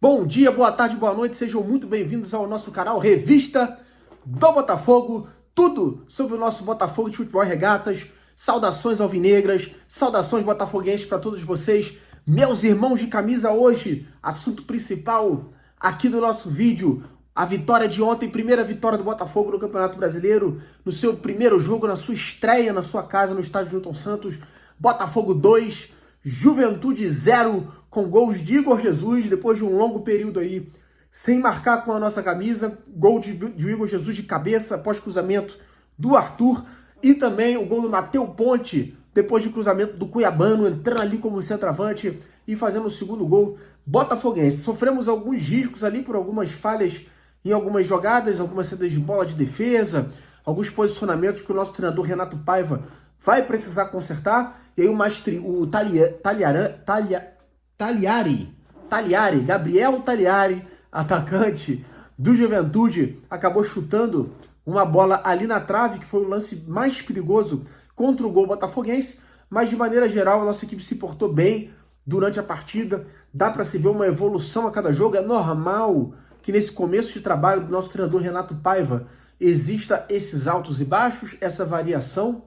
Bom dia, boa tarde, boa noite, sejam muito bem-vindos ao nosso canal Revista do Botafogo. Tudo sobre o nosso Botafogo de Futebol e Regatas. Saudações alvinegras, saudações botafoguenses para todos vocês. Meus irmãos de camisa, hoje, assunto principal aqui do nosso vídeo. A vitória de ontem, primeira vitória do Botafogo no Campeonato Brasileiro, no seu primeiro jogo, na sua estreia, na sua casa, no estádio Newton Santos. Botafogo 2, Juventude 0, com gols de Igor Jesus, depois de um longo período aí, sem marcar com a nossa camisa. Gol de Igor Jesus de cabeça, após cruzamento do Arthur. E também o gol do Matheus Ponte, depois de cruzamento do Cuiabano, entrando ali como centroavante e fazendo o segundo gol botafoguense. Sofremos alguns riscos ali por algumas falhas em algumas jogadas, algumas saídas de bola de defesa, alguns posicionamentos que o nosso treinador Renato Paiva vai precisar consertar. E aí o Gabriel Tagliari, atacante do Juventude, acabou chutando uma bola ali na trave, que foi o lance mais perigoso contra o gol botafoguense. Mas de maneira geral, a nossa equipe se portou bem durante a partida. Dá para se ver uma evolução a cada jogo. É normal que nesse começo de trabalho do nosso treinador Renato Paiva exista esses altos e baixos, essa variação,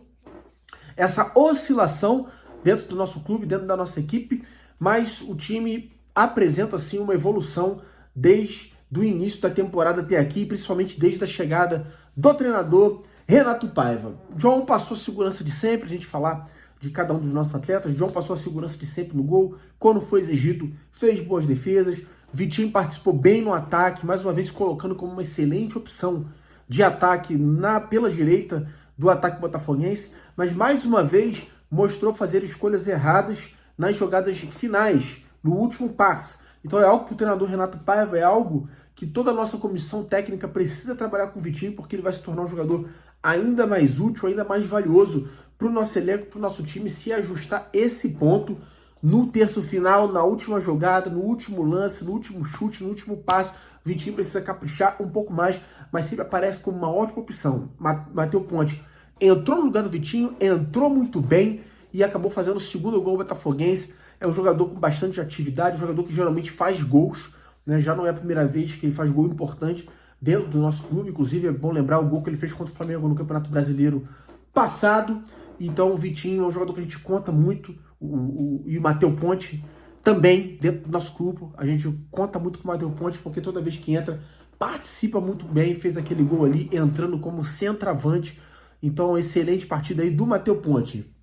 essa oscilação dentro do nosso clube, dentro da nossa equipe, mas o time apresenta sim uma evolução desde o início da temporada até aqui, principalmente desde a chegada do treinador Renato Paiva. John passou a segurança de sempre, a gente falar de cada um dos nossos atletas. John passou a segurança de sempre no gol, quando foi exigido, fez boas defesas. Vitinho participou bem no ataque, mais uma vez colocando como uma excelente opção de ataque pela direita do ataque botafoguense, mas mais uma vez mostrou fazer escolhas erradas nas jogadas finais, no último passe. Então é algo que o treinador Renato Paiva, é algo que toda a nossa comissão técnica precisa trabalhar com o Vitinho, porque ele vai se tornar um jogador ainda mais útil, ainda mais valioso para o nosso elenco, para o nosso time, se ajustar esse ponto no terço final, na última jogada, no último lance, no último chute, no último passe. O Vitinho precisa caprichar um pouco mais, mas sempre aparece como uma ótima opção. Matheus Ponte entrou no lugar do Vitinho, entrou muito bem e acabou fazendo o segundo gol botafoguense. É um jogador com bastante atividade, um jogador que geralmente faz gols, né? Já não é a primeira vez que ele faz gol importante dentro do nosso clube. Inclusive é bom lembrar o gol que ele fez contra o Flamengo no Campeonato Brasileiro passado. Então o Vitinho é um jogador que a gente conta muito, e o Matheus Ponte também dentro do nosso grupo. A gente conta muito com o Matheus Ponte, porque toda vez que entra, participa muito bem, fez aquele gol ali, entrando como centroavante. Então, excelente partida aí do Matheus Ponte.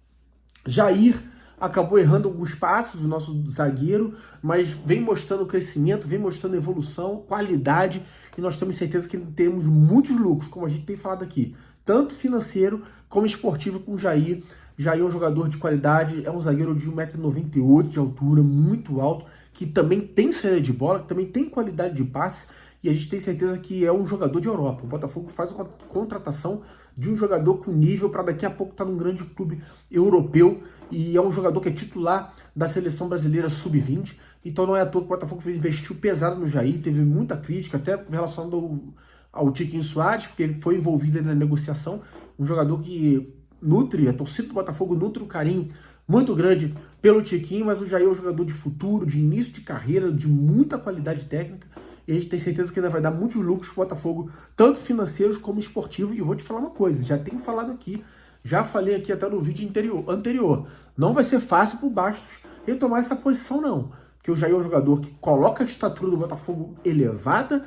Jair acabou errando alguns passos, o nosso zagueiro, mas vem mostrando crescimento, vem mostrando evolução, qualidade, e nós temos certeza que temos muitos lucros, como a gente tem falado aqui, tanto financeiro como esportivo com o Jair. Jair é um jogador de qualidade, é um zagueiro de 1,98 m de altura, muito alto, que também tem saída de bola, que também tem qualidade de passe, e a gente tem certeza que é um jogador de Europa. O Botafogo faz uma contratação de um jogador com nível para daqui a pouco estar num grande clube europeu, e é um jogador que é titular da seleção brasileira sub-20. Então não é à toa que o Botafogo investiu pesado no Jair, teve muita crítica, até relacionado ao Tiquinho Soares, porque ele foi envolvido na negociação. Um jogador que nutre, a torcida do Botafogo nutre um carinho muito grande pelo Tiquinho, mas o Jair é um jogador de futuro, de início de carreira, de muita qualidade técnica, e a gente tem certeza que ainda vai dar muitos lucros para o Botafogo, tanto financeiros como esportivos. E eu vou te falar uma coisa, já tenho falado aqui, já falei aqui até no vídeo anterior, não vai ser fácil para o Bastos retomar essa posição não, porque o Jair é um jogador que coloca a estatura do Botafogo elevada,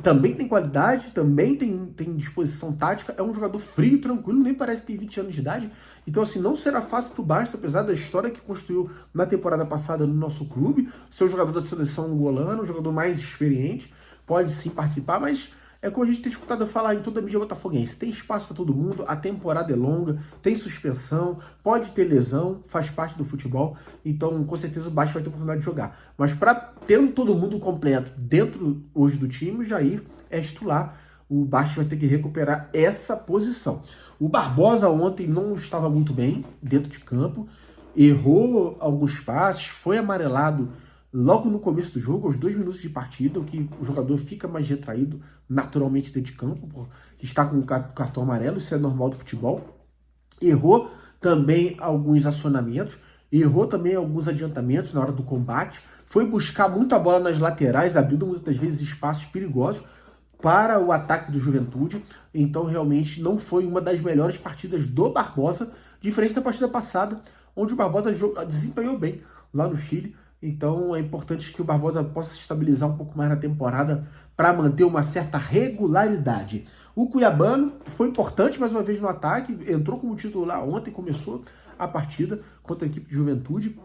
também tem qualidade, também tem disposição tática, é um jogador frio, tranquilo, nem parece que tem 20 anos de idade. Então assim, não será fácil para o Bastos, apesar da história que construiu na temporada passada no nosso clube, ser um jogador da seleção angolana, um jogador mais experiente, pode sim participar, mas é como a gente tem escutado falar em toda a mídia botafoguense, tem espaço para todo mundo, a temporada é longa, tem suspensão, pode ter lesão, faz parte do futebol, então com certeza o Bastos vai ter oportunidade de jogar. Mas tendo todo mundo completo dentro hoje do time, o Jair é titular, o Bastos vai ter que recuperar essa posição. O Barbosa ontem não estava muito bem dentro de campo, errou alguns passes, foi amarelado logo no começo do jogo, aos 2 minutos de partida, o que o jogador fica mais retraído naturalmente dentro de campo, por estar com o cartão amarelo, isso é normal do futebol. Errou também alguns acionamentos, errou também alguns adiantamentos na hora do combate, foi buscar muita bola nas laterais, abrindo muitas vezes espaços perigosos para o ataque do Juventude. Então, realmente, não foi uma das melhores partidas do Barbosa, diferente da partida passada, onde o Barbosa desempenhou bem lá no Chile. Então, é importante que o Barbosa possa se estabilizar um pouco mais na temporada para manter uma certa regularidade. O Cuiabano foi importante mais uma vez no ataque, entrou como titular ontem, começou a partida contra a equipe de Juventude.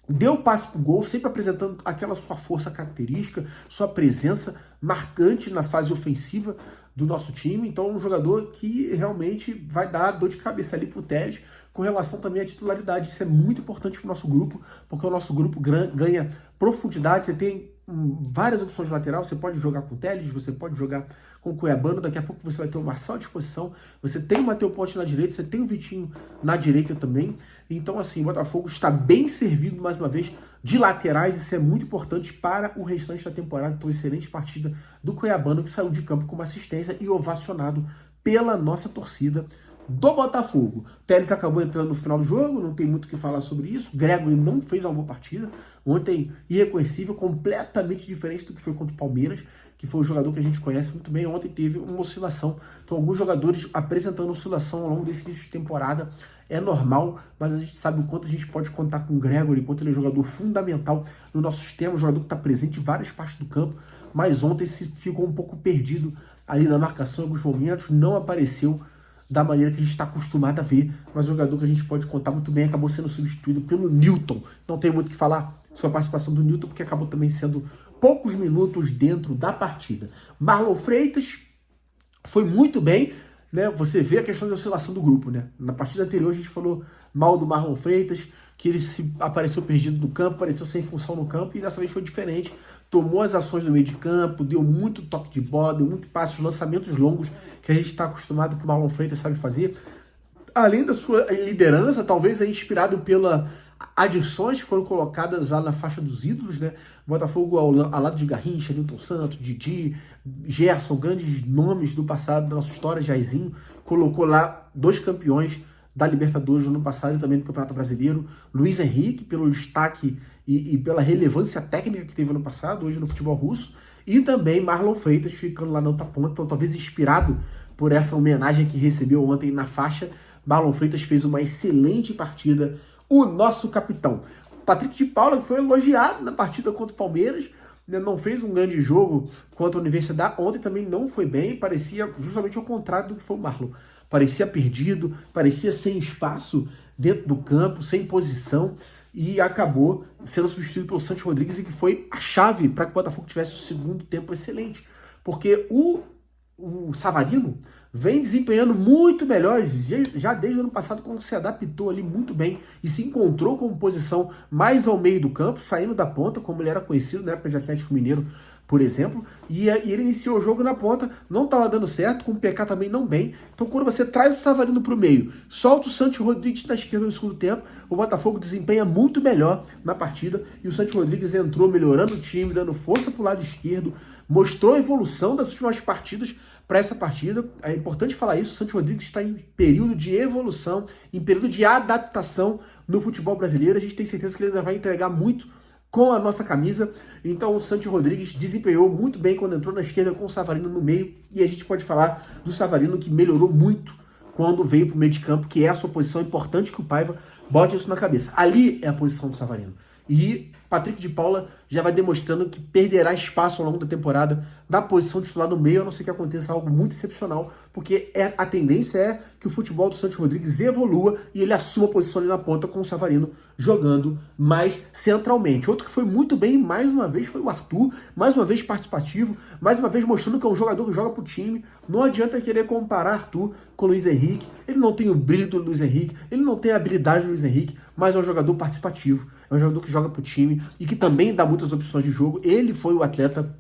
Deu passe pro gol, sempre apresentando aquela sua força característica, sua presença marcante na fase ofensiva do nosso time. Então, um jogador que realmente vai dar dor de cabeça ali pro Telles, com relação também à titularidade. Isso é muito importante para o nosso grupo, porque o nosso grupo ganha profundidade. Você tem várias opções de lateral, você pode jogar com o Telles, você pode jogar com o Cuiabano, daqui a pouco você vai ter o Marçal à disposição, você tem o Matheus Ponte na direita, você tem o Vitinho na direita também. Então, assim, o Botafogo está bem servido, mais uma vez, de laterais. Isso é muito importante para o restante da temporada. Então, excelente partida do Cuiabano, que saiu de campo com uma assistência e ovacionado pela nossa torcida do Botafogo. Telles acabou entrando no final do jogo, não tem muito o que falar sobre isso. Gregory não fez uma boa partida. Ontem, irreconhecível, completamente diferente do que foi contra o Palmeiras, que foi um jogador que a gente conhece muito bem. Ontem teve uma oscilação. Então, alguns jogadores apresentando oscilação ao longo desse início de temporada. É normal, mas a gente sabe o quanto a gente pode contar com o Gregory, quanto ele é um jogador fundamental no nosso sistema, um jogador que está presente em várias partes do campo. Mas ontem se ficou um pouco perdido ali na marcação em alguns momentos, não apareceu da maneira que a gente está acostumado a ver, mas um jogador que a gente pode contar muito bem, acabou sendo substituído pelo Newton. Não tem muito o que falar sobre a participação do Newton, porque acabou também sendo poucos minutos dentro da partida. Marlon Freitas foi muito bem, né? Você vê a questão de oscilação do grupo, né? Na partida anterior a gente falou mal do Marlon Freitas, que ele apareceu perdido no campo, apareceu sem função no campo, e dessa vez foi diferente. Tomou as ações no meio de campo, deu muito toque de bola, deu muito passe, os lançamentos longos que a gente está acostumado que o Marlon Freitas sabe fazer. Além da sua liderança, talvez é inspirado pelas adições que foram colocadas lá na faixa dos ídolos, né? O Botafogo ao lado de Garrincha, Nilton Santos, Didi, Gerson, grandes nomes do passado da nossa história, Jairzinho, colocou lá 2 campeões da Libertadores no ano passado e também do Campeonato Brasileiro. Luiz Henrique, pelo destaque e pela relevância técnica que teve ano passado, hoje no futebol russo. E também Marlon Freitas ficando lá na outra ponta, então talvez inspirado por essa homenagem que recebeu ontem na faixa. Marlon Freitas fez uma excelente partida, o nosso capitão. Patrick de Paula foi elogiado na partida contra o Palmeiras, né? Não fez um grande jogo contra a Universidade, ontem também não foi bem, parecia justamente ao contrário do que foi o Marlon. Parecia perdido, parecia sem espaço dentro do campo, sem posição, e acabou sendo substituído pelo Santos Rodrigues, e que foi a chave para que o Botafogo tivesse o segundo tempo excelente. Porque o Savarino vem desempenhando muito melhor, já desde o ano passado, quando se adaptou ali muito bem e se encontrou como posição mais ao meio do campo, saindo da ponta, como ele era conhecido na época de Atlético Mineiro, por exemplo, e ele iniciou o jogo na ponta, não estava dando certo, com o PK também não bem. Então, quando você traz o Savarino para o meio, solta o Santos Rodrigues na esquerda no segundo tempo, o Botafogo desempenha muito melhor na partida, e o Santos Rodrigues entrou melhorando o time, dando força para o lado esquerdo, mostrou a evolução das últimas partidas para essa partida. É importante falar isso, o Santos Rodrigues está em período de evolução, em período de adaptação no futebol brasileiro. A gente tem certeza que ele ainda vai entregar muito com a nossa camisa. Então o Santos Rodrigues desempenhou muito bem quando entrou na esquerda com o Savarino no meio, e a gente pode falar do Savarino, que melhorou muito quando veio para o meio de campo, que é a sua posição. Importante que o Paiva bote isso na cabeça. Ali é a posição do Savarino. E Patrick de Paula já vai demonstrando que perderá espaço ao longo da temporada na posição titular no meio, a não ser que aconteça algo muito excepcional, porque a tendência é que o futebol do Santos Rodrigues evolua e ele assuma a posição ali na ponta, com o Savarino jogando mais centralmente. Outro que foi muito bem, mais uma vez, foi o Arthur, mais uma vez participativo, mais uma vez mostrando que é um jogador que joga pro time. Não adianta querer comparar Arthur com o Luiz Henrique, ele não tem o brilho do Luiz Henrique, ele não tem a habilidade do Luiz Henrique, mas é um jogador participativo, é um jogador que joga pro time e que também dá muitas opções de jogo. Ele foi o atleta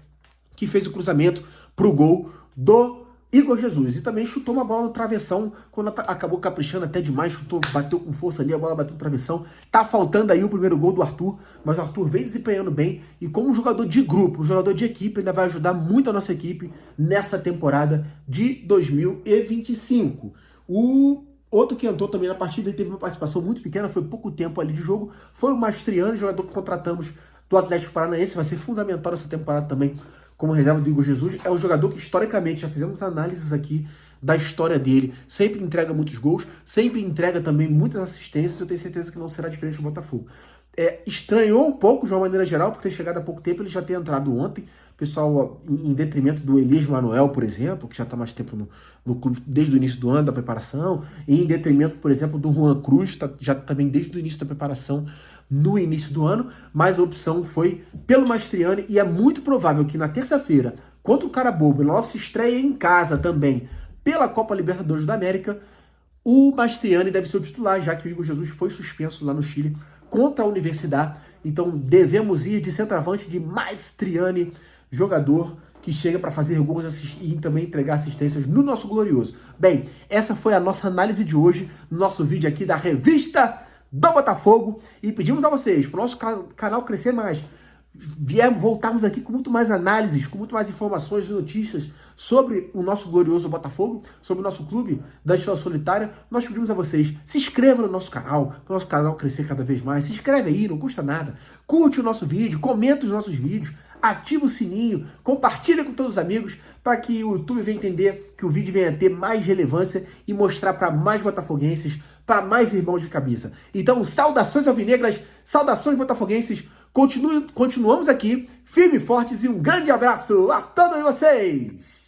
que fez o cruzamento pro gol do Igor Jesus, e também chutou uma bola no travessão, quando acabou caprichando até demais, chutou, bateu com força ali, a bola bateu no travessão. Tá faltando aí o primeiro gol do Arthur, mas o Arthur vem desempenhando bem, e como um jogador de grupo, um jogador de equipe, ainda vai ajudar muito a nossa equipe nessa temporada de 2025. O outro que entrou também na partida e teve uma participação muito pequena, foi pouco tempo ali de jogo, foi o Mastriano, jogador que contratamos do Atlético Paranaense, vai ser fundamental essa temporada também como reserva do Igor Jesus. É um jogador que historicamente, já fizemos análises aqui da história dele, sempre entrega muitos gols, sempre entrega também muitas assistências, eu tenho certeza que não será diferente do Botafogo. Estranhou um pouco, de uma maneira geral, por ter chegado há pouco tempo, ele já ter entrado ontem, pessoal, em detrimento do Elias Manuel, por exemplo, que já está mais tempo no clube desde o início do ano da preparação, e em detrimento, por exemplo, do Juan Cruz, já também desde o início da preparação no início do ano, mas a opção foi pelo Mastriani, e é muito provável que na terça-feira, contra o Carabobo, nossa estreia em casa também, pela Copa Libertadores da América, o Mastriani deve ser o titular, já que o Igor Jesus foi suspenso lá no Chile contra a Universidade. Então devemos ir de centroavante de Mastriani, jogador que chega para fazer gols e também entregar assistências no nosso glorioso. Bem, essa foi a nossa análise de hoje, no nosso vídeo aqui da Revista do Botafogo. E pedimos a vocês, para o nosso canal crescer mais, voltarmos aqui com muito mais análises, com muito mais informações e notícias sobre o nosso glorioso Botafogo, sobre o nosso clube da Estrela Solitária. Nós pedimos a vocês, se inscrevam no nosso canal, para o nosso canal crescer cada vez mais. Se inscreve aí, não custa nada. Curte o nosso vídeo, comenta os nossos vídeos, ativa o sininho, compartilha com todos os amigos, para que o YouTube venha entender que o vídeo venha ter mais relevância e mostrar para mais botafoguenses, para mais irmãos de camisa. Então, saudações alvinegras, saudações botafoguenses. Continuamos aqui, firmes e fortes, e um grande abraço a todos vocês!